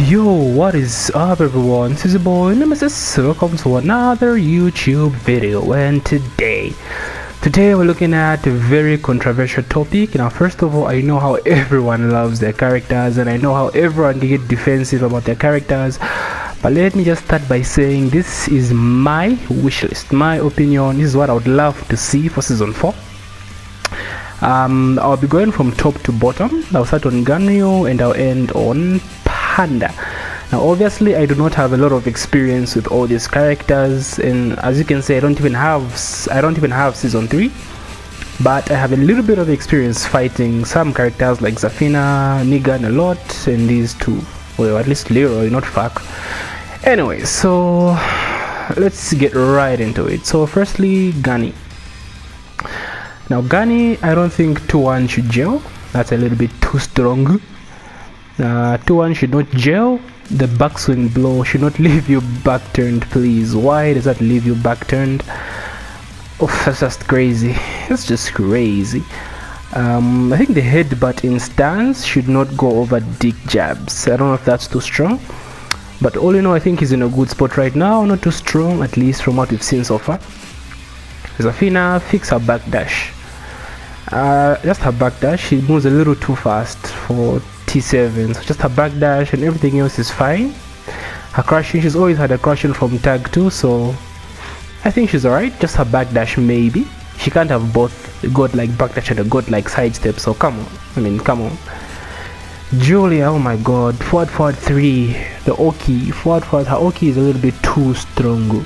Yo, what is up everyone? This is your boy Nemesis. Welcome to another YouTube video, and today we're looking at a very controversial topic. Now, first of all, I know how everyone loves their characters and I know how everyone can get defensive about their characters, but let me just start by saying this is my wish list, my opinion. This is what I would love to see for season 4. I'll be going from top to bottom. I'll start on Ganryu and I'll end on Panda. Now obviously I do not have a lot of experience with all these characters, and as you can see I don't even have season 3, but I have a little bit of experience fighting some characters like Zafina, Negan a lot, and these two, well, at least Leroy, not Fuck. Anyway, so let's get right into it. So firstly, Gani. Now Gani, I don't think 2-1 should gel. That's a little bit too strong. 2-1 should not gel. The backswing blow should not leave you back turned, please. Why does that leave you back turned? Oh, that's just crazy. That's just crazy. I think the headbutt in stance should not go over dick jabs. I don't know if that's too strong, but all in all, I think he's in a good spot right now. Not too strong, at least from what we've seen so far. Zafina, fix her backdash. Just her backdash. She moves a little too fast for T7, so just her backdash and everything else is fine. Her crushing, she's always had a crushing from tag 2, so I think she's alright. Just her backdash, maybe. She can't have both a godlike backdash and a godlike sidestep, so come on. Come on. Julia, oh my god, forward 3, the Oki, forward, her Oki is a little bit too strong.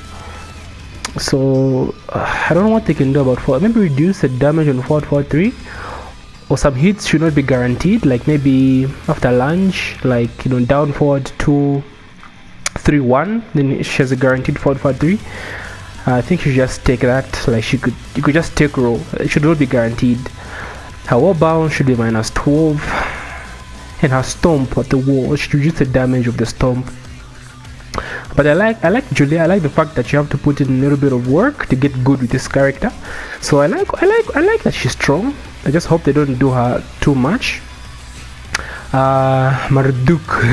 So I don't know what they can do about forward. Maybe reduce the damage on forward 3. Or some hits should not be guaranteed, like maybe after lunge, like, you know, down forward 2, 3, 1, then she has a guaranteed forward 3. I think you just take that, like you could just take roll. It should not be guaranteed. Her wall bound should be -12, and her stomp at the wall should reduce the damage of the stomp. But I like Julia. I like the fact that you have to put in a little bit of work to get good with this character. So I like that she's strong. I just hope they don't do her too much. Marduk.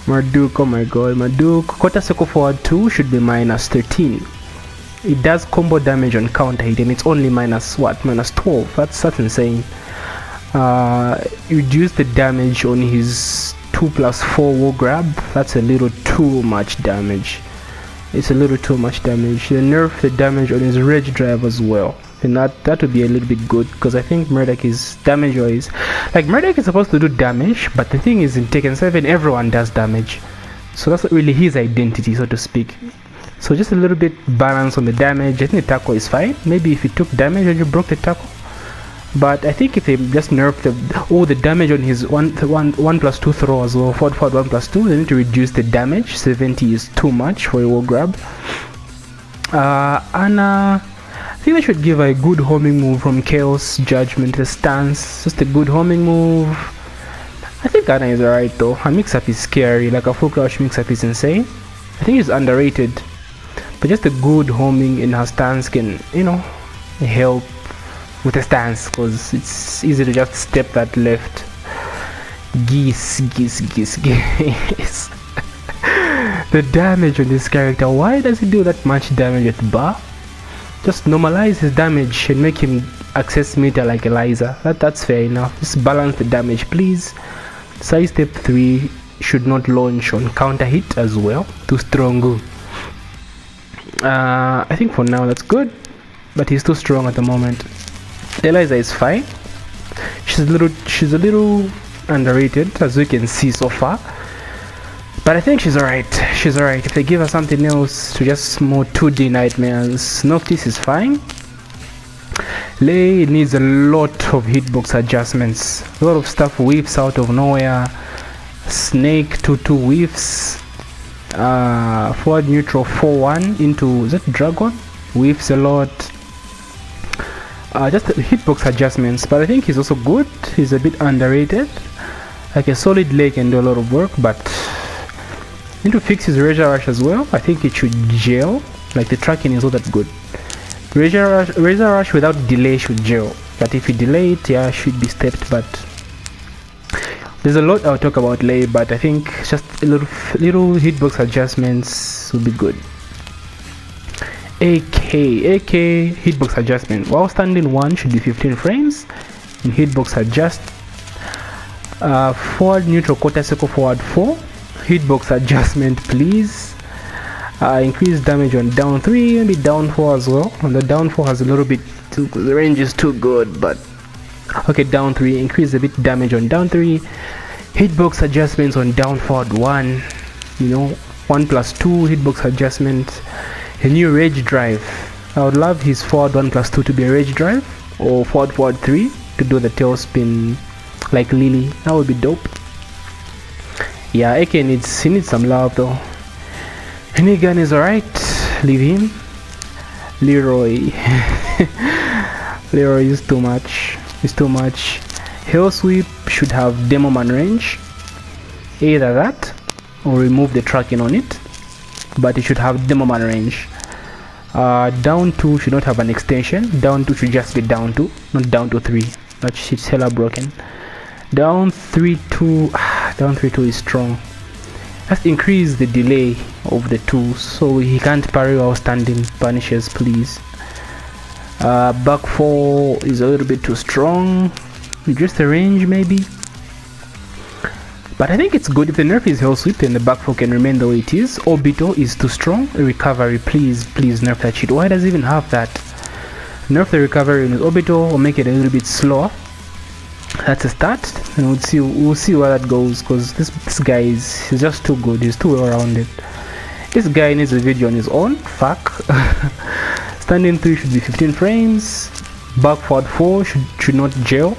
Marduk, oh my god, Marduk. Quarter circle forward 2 should be -13. It does combo damage on counter hit, and it's only -12. That's insane. Reduce the damage on his 2+4 wall grab. That's a little too much damage. It's a little too much damage. They nerf the damage on his rage drive as well, and that would be a little bit good, because I think Murdoch is damage wise, like Murdoch is supposed to do damage, but the thing is in Tekken 7 everyone does damage, so that's not really his identity, so to speak. So just a little bit balance on the damage. I think the tackle is fine. Maybe if he took damage and you broke the tackle, but I think if they just nerf the damage on his 1+2 throw as well, forward 1+2, they need to reduce the damage. 70 is too much for a wall grab. Anna, I think they should give a good homing move from Chaos Judgment, the stance, just a good homing move. I think Anna is alright though. Her mix-up is scary, like a full crouch mix-up is insane. I think it's underrated, but just a good homing in her stance can, you know, help with the stance, because it's easy to just step that left. Geese. The damage on this character, why does he do that much damage with bar? Just normalize his damage and make him access meter like Eliza. That's fair enough. Just balance the damage, please. Sidestep 3 should not launch on counter hit as well. Too strong. I think for now that's good, but he's too strong at the moment. Eliza is fine. She's a little underrated, as we can see so far, but I think she's alright. If they give her something else to just more 2D nightmares. Noctis is fine. Lei needs a lot of hitbox adjustments. A lot of stuff whiffs out of nowhere. Snake 2-2 whiffs. Forward neutral 4-1 into, is that Dragon? Whiffs a lot. Just hitbox adjustments, but I think he's also good. He's a bit underrated. Like a solid leg can do a lot of work, but need to fix his Razor Rush as well. I think it should gel. Like the tracking is not that good. Razor Rush without delay should gel, but if you delay it, yeah, should be stepped. But There's a lot I'll talk about later, but I think just a little hitbox adjustments will be good. AK hitbox adjustment. While standing 1 should be 15 frames. In hitbox adjust. Forward neutral quarter circle forward 4. Hitbox adjustment, please. Increase damage on down 3, maybe down 4 as well. And the down 4 has a little bit too, the range is too good, but okay, down 3, increase a bit damage on down 3. Hitbox adjustments on down forward 1, you know, 1 plus 2 hitbox adjustment. A new rage drive. I would love his forward 1 plus 2 to be a rage drive, or forward 3 to do the tail spin like Lily. That would be dope. Yeah, AK he needs some love though. Any gun is alright, leave him. Leroy. Leroy is too much. It's too much. Hell sweep should have demo man range. Either that or remove the tracking on it, but it should have demo man range. Down 2 should not have an extension. Down 2 should just be down 2, not down to 3. That shit's hella broken. Down 3-2. Down 3-2 is strong. Just increase the delay of the 2 so he can't parry while standing punishes, please. Back 4 is a little bit too strong. Just the range maybe. But I think it's good if the nerf is hell sweep, then the back 4 can remain the way it is. Orbital is too strong. Recovery, please nerf that shit. Why does it even have that? Nerf the recovery in orbital or make it a little bit slower. That's a start, and we'll see where that goes, because this guy he's just too good. He's too well rounded. This guy needs a video on his own. Fuck. Standing 3 should be 15 frames. Back forward 4 should not gel.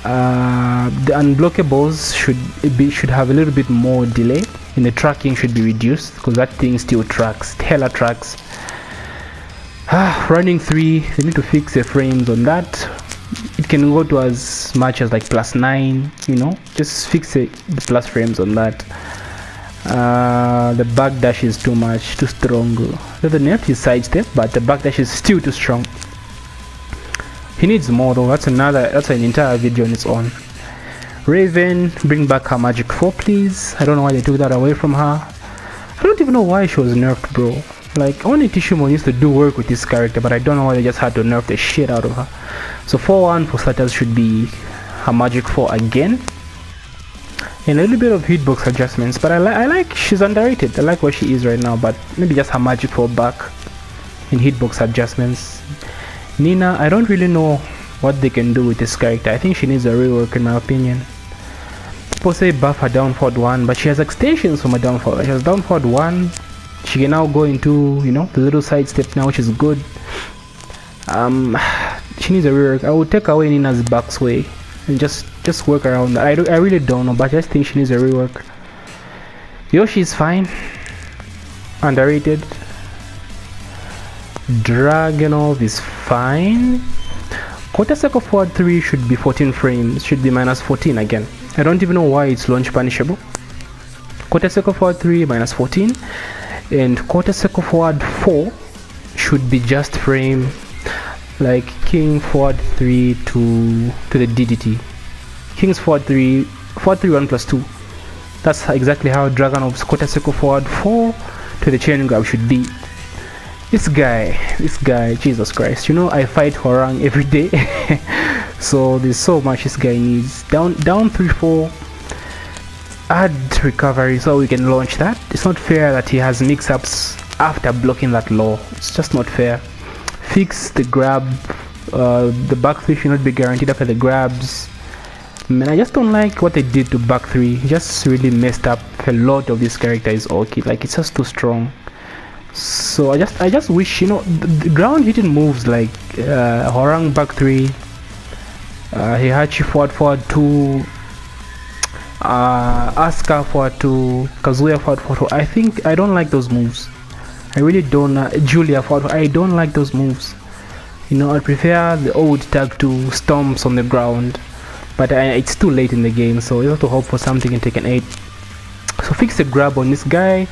The unblockables should have a little bit more delay, and the tracking should be reduced because that thing still tracks. Hella tracks. Running 3, they need to fix the frames on that. It can go to as much as like +9, you know, just fix the plus frames on that. The backdash is too much, too strong. The nerf is sidestep, but the backdash is still too strong. He needs more though. That's an entire video on its own. Raven, bring back her magic 4 please. I don't know why they took that away from her. I don't even know why she was nerfed, bro. Like, only Tishimo used to do work with this character, but I don't know why they just had to nerf the shit out of her. So 4-1 for starters should be her magic 4 again. And a little bit of hitbox adjustments, but I like she's underrated. I like where she is right now, but maybe just her magic 4 back in hitbox adjustments. Nina, I don't really know what they can do with this character. I think she needs a rework in my opinion. People say buff her down forward 1, but she has extensions from her down forward. She has down forward 1. She can now go into, you know, the little side step now, which is good. She needs a rework. I will take away Nina's backsway and just work around that. I really don't know, but I just think she needs a rework. Yoshi is fine. Underrated. Dragonov is fine. Quarter circle forward 3 should be 14 frames. Should be -14 again. I don't even know why it's launch punishable. Quarter circle forward 3 -14. And quarter circle forward 4 should be just frame like king forward 3 to the DDT. King's forward 3 1 plus 2. That's exactly how Dragonov's quarter circle forward 4 to the chain grab should be. This guy, Jesus Christ, you know, I fight Horang every day. So there's so much this guy needs. Down 3-4. Add recovery so we can launch that. It's not fair that he has mix-ups after blocking that low. It's just not fair. Fix the grab. The back 3 should not be guaranteed after the grabs. Man, I just don't like what they did to back 3. He just really messed up a lot of this character is okay. Like, it's just too strong. So I just wish, you know, the ground hitting moves like Horang back 3, Heihachi forward 2, Asuka forward 2, Kazuya forward 2. I don't like those moves. I really don't. Julia forward 2. I don't like those moves. You know, I prefer the old tag 2 stomps on the ground. But it's too late in the game, so you have to hope for something in Tekken 8. So fix the grab on this guy.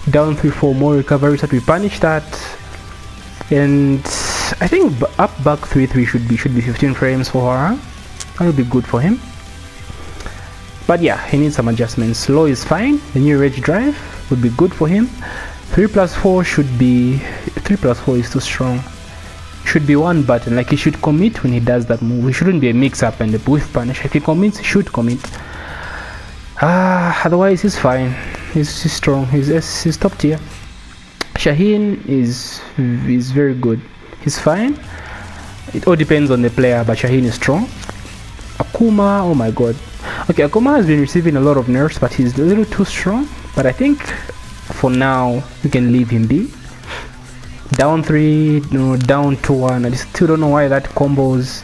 Down 3-4 more recovery so that we punish that. And I think up back 3-3 should be 15 frames for Horang. That would be good for him. But yeah, he needs some adjustments. Low is fine. The new rage drive would be good for him. 3+4 should be 3+4 is too strong. Should be one button. Like he should commit when he does that move. It shouldn't be a mix-up and a whiff punish. If he commits, he should commit. Otherwise he's fine. He's strong. He's top tier. Shaheen is very good. He's fine. It all depends on the player, but Shaheen is strong. Akuma, oh my god. Okay, Akuma has been receiving a lot of nerfs, but he's a little too strong. But I think for now we can leave him be. Down 3, no, down 2-1. I still don't know why that combos,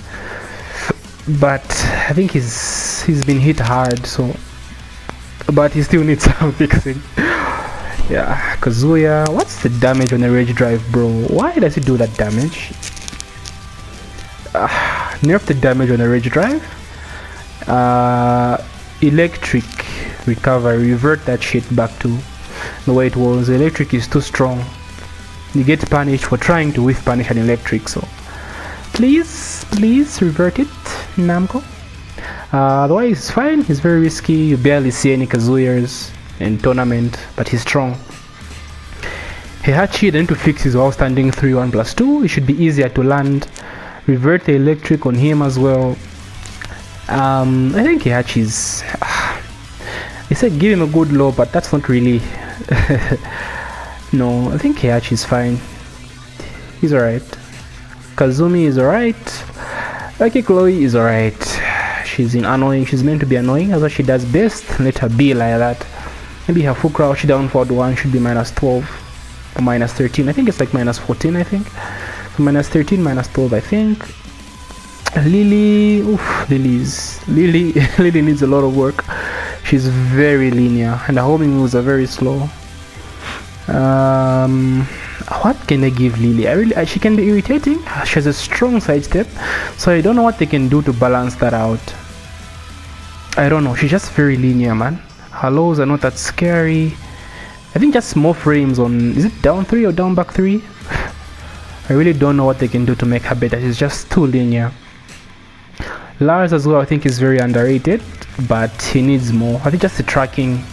but I think he's been hit hard, so, but he still needs some fixing. Yeah, Kazuya, what's the damage on the rage drive, bro? Why does he do that damage? Nerf the damage on the rage drive. Electric recovery, revert that shit back to the way it was. Electric is too strong. You get punished for trying to whiff punish an electric, so please revert it, Namco. Otherwise it's fine. He's very risky. You barely see any Kazuyas in tournament, but he's strong. Heihachi, then to fix his while standing 3-1+2. It should be easier to land. Revert the electric on him as well. I think Heihachi's they said give him a good low, but that's not really no, I think Heihachi's fine. He's alright. Kazumi is alright. Lucky Chloe is alright. She's annoying. She's meant to be annoying. That's what she does best. Let her be like that. Maybe her full crouch down forward 1 should be -12 or -13. I think it's like -14. I think so. -13, -12. I think. Lily, Lily needs a lot of work. She's very linear and the homing moves are very slow. What can I give Lily? She can be irritating. She has a strong sidestep, so I don't know what they can do to balance that out. I don't know. She's just very linear, man. Her lows are not that scary. I think just more frames on, is it down 3 or down back 3? I really don't know what they can do to make her better. She's just too linear. Lars as well, I think, is very underrated, but he needs more. I think just the tracking.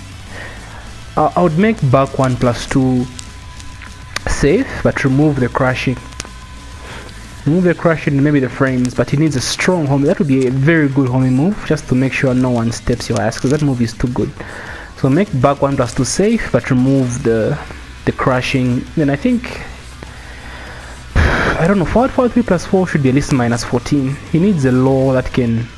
I would make back 1+2 safe, but remove the crashing. Remove the crashing and maybe the frames, but he needs a strong homing. That would be a very good homing move, just to make sure no one steps your ass, because that move is too good. So make back 1+2 safe, but remove the crashing. Then I think, I don't know, forward 3+4 should be at least -14. He needs a low that can,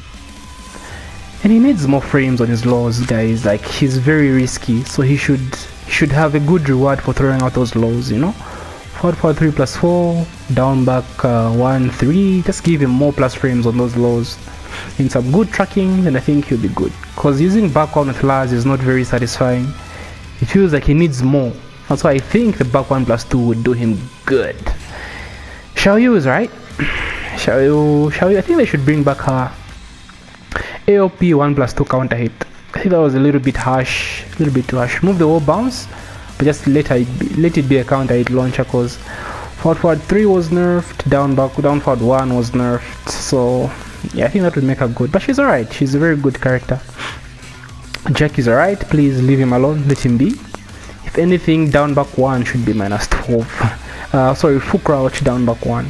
and he needs more frames on his lows, guys. Like, he's very risky, so he should have a good reward for throwing out those lows, you know. Forward 3+4, down back 1, 3. Just give him more plus frames on those lows. In some good tracking, then I think he'll be good. Because using back 1 with Lars is not very satisfying. It feels like he needs more. That's why I think the back 1+2 would do him good. Xiaoyu is right. Xiaoyu, I think they should bring back her AOP 1+2 counter hit. I think that was a little bit harsh, a little bit too harsh. Move the wall bounce, but just let it be a counter hit launcher, because forward 3 was nerfed, down forward 1 was nerfed. So yeah, I think that would make her good. But she's alright. She's a very good character. Jack is alright. Please leave him alone. Let him be. If anything, down back 1 should be -12. Sorry, full crouch down back 1.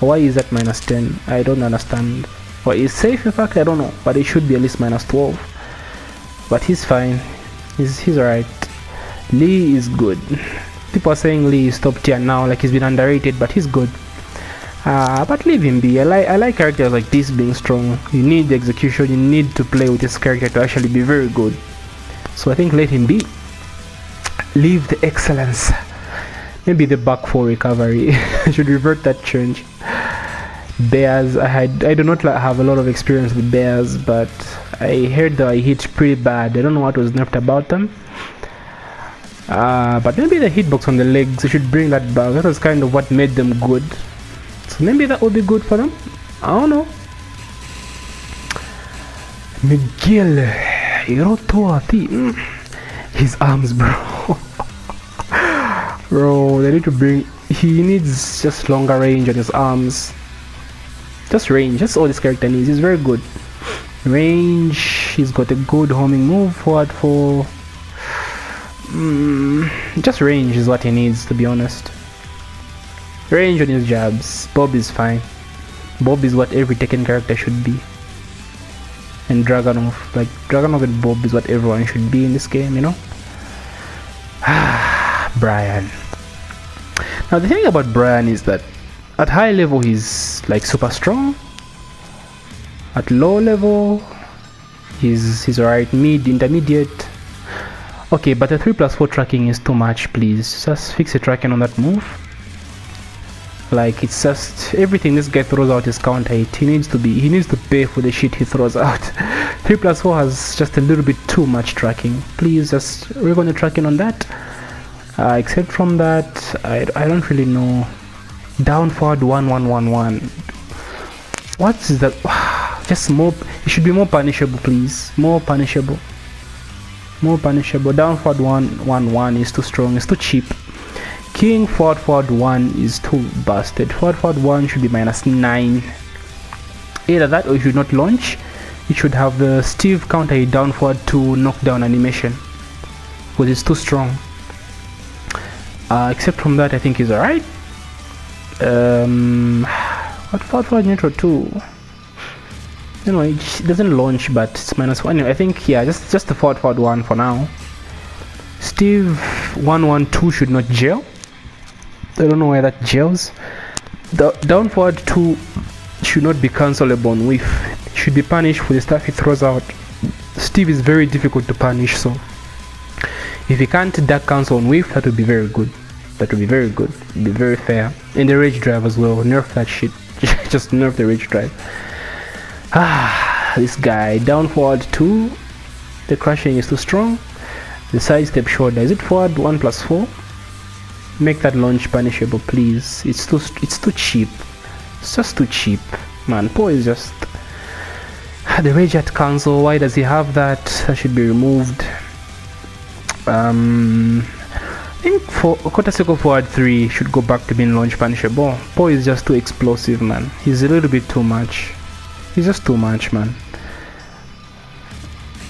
Why is that -10? I don't understand. Or is safe, in fact, I don't know, but it should be at least -12. But he's fine. He's alright. Lee is good. People are saying Lee is top tier now, like he's been underrated, but he's good. But leave him be. I like characters like this being strong. You need the execution, you need to play with this character to actually be very good. So I think let him be. Leave the excellence. Maybe the back 4 recovery. I should revert that change. Bears, I do not have a lot of experience with bears, but I heard that I hit pretty bad. I don't know what was nerfed about them. But maybe the hitbox on the legs, I should bring that back. That was kind of what made them good. So maybe that would be good for them. I don't know. Miguel Hirotoati. His arms, bro. Bro, they need to bring, he needs just longer range on his arms. Just range, that's all this character needs. He's very good. Range, he's got a good homing move. Forward 4. Just range is what he needs, to be honest. Range on his jabs. Bob is fine. Bob is what every Tekken character should be. And Dragunov, like Dragunov and Bob is what everyone should be in this game, you know. Brian. Now the thing about Brian is that at high level he's like super strong. At low level he's alright, intermediate. Okay, but the 3+4 tracking is too much. Please just fix the tracking on that move. Like, it's just everything this guy throws out is counter hit. He needs to pay for the shit he throws out. 3+4 has just a little bit too much tracking. Please just work on the tracking on that. Except from that, I don't really know. Down forward 1-1-1-1. What is that? Just more. It should be more punishable, please. More punishable. Down forward 1-1-1 is too strong. It's too cheap. King forward 1 is too busted. Forward 1 should be -9. Either that or you should not launch. It should have the Steve counter hit down forward 2 knockdown animation, because it's too strong. Except from that, I think he's alright. What forward neutral 2? You know, it doesn't launch, but it's -1. Anyway, I think, yeah, just the forward 1 for now. Steve 1-1-2 should not gel. I don't know why that gels. The down forward 2 should not be cancelable on whiff. It should be punished for the stuff he throws out. Steve is very difficult to punish, so if he can't duck cancel on whiff, that would be very good. That would be very good. It would be very fair. And the rage drive as well. Nerf that shit. Just nerf the rage drive. This guy. Down forward 2. The crushing is too strong. The sidestep shoulder. Is it forward 1+4? Make that launch punishable, please. It's too cheap. It's just too cheap, man. Poe is just the rage at cancel. Why does he have that? That should be removed. I think for quarter circle forward 3 should go back to being launch punishable. Poe is just too explosive, man. He's a little bit too much. He's just too much, man.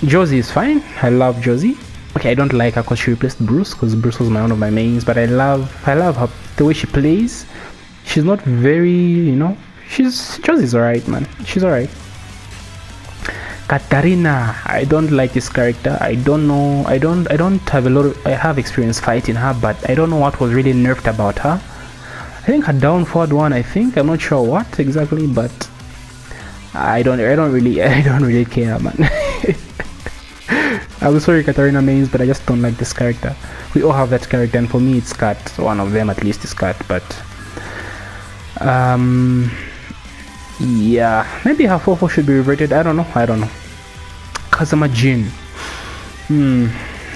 Josie is fine. I love Josie. Okay, I don't like her because she replaced Bruce, because Bruce was one of my mains, but I love her, the way she plays. She's not very, you know, Josie's alright, man. She's alright. Katarina, I don't like this character. I don't know. I don't have I have experience fighting her, but I don't know what was really nerfed about her. I think her down forward 1. I'm not sure what exactly, but I don't really care, man. I'm sorry, Katarina mains, but I just don't like this character. We all have that character, and for me it's cut. One of them at least is cut, but yeah, maybe her 4-4 should be reverted. I don't know. Kazama Jin.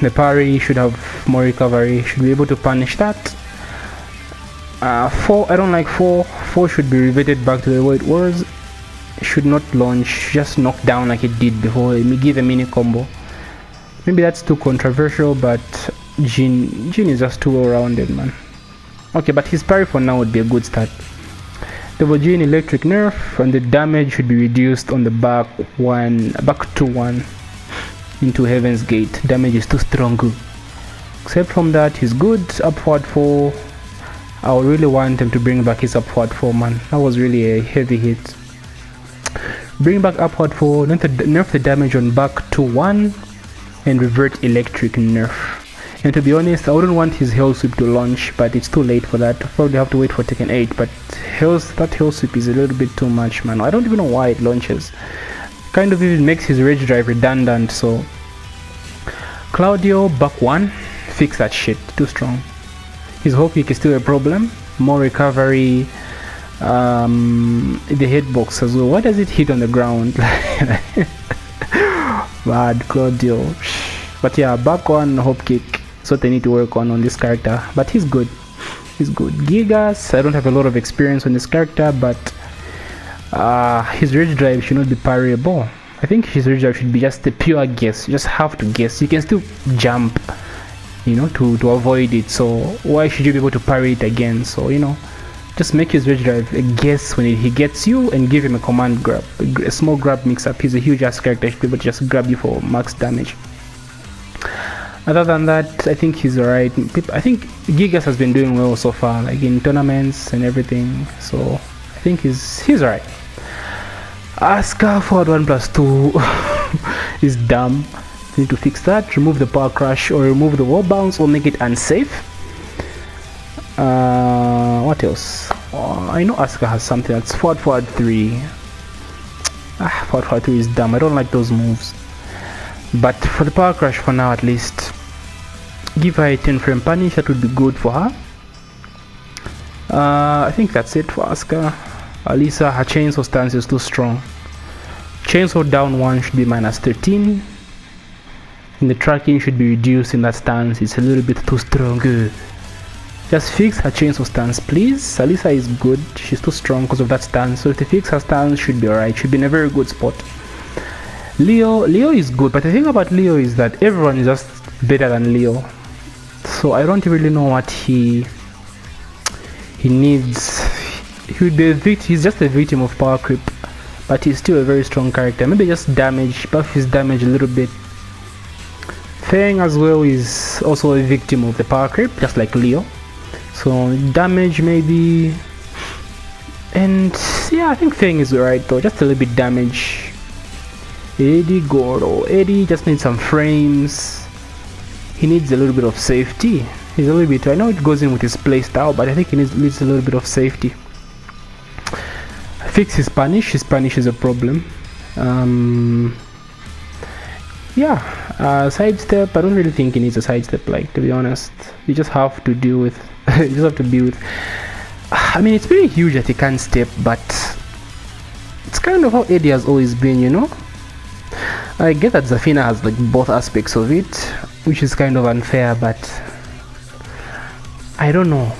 The parry should have more recovery. Should be able to punish that. 4. I don't like 4. 4 should be reverted back to the way it was. Should not launch. Just knock down like it did before. Let me give a mini combo. Maybe that's too controversial, but Jin is just too well-rounded, man. Okay, but his parry for now would be a good start. Double Jin electric nerf, and the damage should be reduced on the back 2-1 into Heaven's Gate. Damage is too strong. Except from that, he's good. Upward 4. I would really want him to bring back his upward 4, man. That was really a heavy hit. Bring back upward 4, nerf the damage on back 2-1. And revert electric nerf. And to be honest, I wouldn't want his hell sweep to launch, but it's too late for that. I'll probably have to wait for Tekken 8, but that hell sweep is a little bit too much, man. I don't even know why it launches. Kind of even makes his rage drive redundant. So Claudio back 1, fix that shit. Too strong. His hook kick is still a problem. More recovery. The hitbox as well. Why does it hit on the ground? Bad Claudio. But yeah, back 1 hop kick. That's what they need to work on this character. But he's good. Gigas, I don't have a lot of experience on this character, but his rage drive should not be parryable. I think his rage drive should be just a pure guess. You just have to guess. You can still jump, you know, to avoid it. So why should you be able to parry it again? So, you know, Just make his rage drive a guess when he gets you, and give him a command grab, a small grab mix-up. He's a huge ass character, he should be able to just grab you for max damage. Other than that, I think he's alright. I think Gigas has been doing well so far, like in tournaments and everything, so I think he's alright. Asuka forward 1+2 is dumb. Need to fix that. Remove the power crush, or remove the wall bounce, or make it unsafe. What else? I know Asuka has something that's forward 3. Forward 3 is dumb. I don't like those moves. But for the power crush for now, at least, give her a 10 frame punish. That would be good for her. I think that's it for Asuka. Alisa, her chainsaw stance is too strong. Chainsaw down 1 should be -13. And the tracking should be reduced in that stance. It's a little bit too strong. Just fix her chainsaw stance, please. Alisa is good. She's too strong because of that stance. So if they fix her stance, should be alright. Should be in a very good spot. Leo is good, but the thing about Leo is that everyone is just better than Leo. So I don't really know what he needs. He would be a victim. He's just a victim of power creep, but he's still a very strong character. Maybe just damage, buff his damage a little bit. Feng as well is also a victim of the power creep, just like Leo. So damage maybe, and yeah, I think Feng is alright though. Just a little bit damage. Eddie Gordo. Eddie just needs some frames. He needs a little bit of safety. He's a little bit. I know it goes in with his playstyle, but I think he needs a little bit of safety. Fix his punish. His punish is a problem. Sidestep. I don't really think he needs a sidestep. Like, to be honest, you just have to deal with. You just have to be with. I mean, it's pretty huge that he can't step, but it's kind of how Eddie has always been, you know. I get that Zafina has like both aspects of it, which is kind of unfair, but I don't know.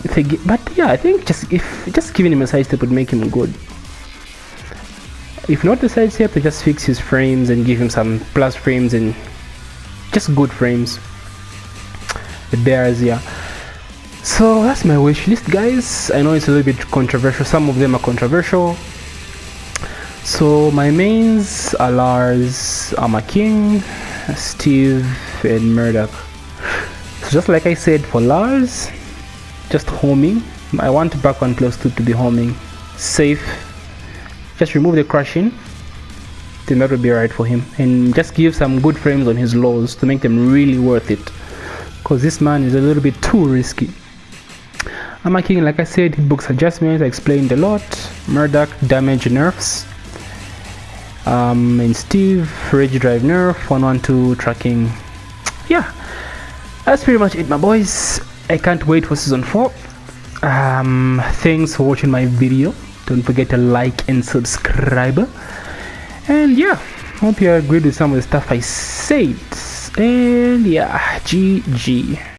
But yeah, I think just giving him a sidestep would make him good. If not the sidestep, they just fix his frames and give him some plus frames and just good frames. The bears, yeah. So that's my wish list, guys. I know it's a little bit controversial. Some of them are controversial. So my mains are Lars, Armor King, Steve, and Murdoch. So just like I said for Lars, just homing. I want back 1+2 to be homing. Safe. Just remove the crushing. Then that will be right for him. And just give some good frames on his lows to make them really worth it. Because this man is a little bit too risky. Armor King, like I said, hitbox adjustments, I explained a lot. Murdoch, damage nerfs. And Steve, rage drive nerf, 112 tracking. Yeah, that's pretty much it, my boys. I can't wait for season 4. Thanks for watching my video. Don't forget to like and subscribe. And yeah, hope you agreed with some of the stuff I said. And yeah, GG.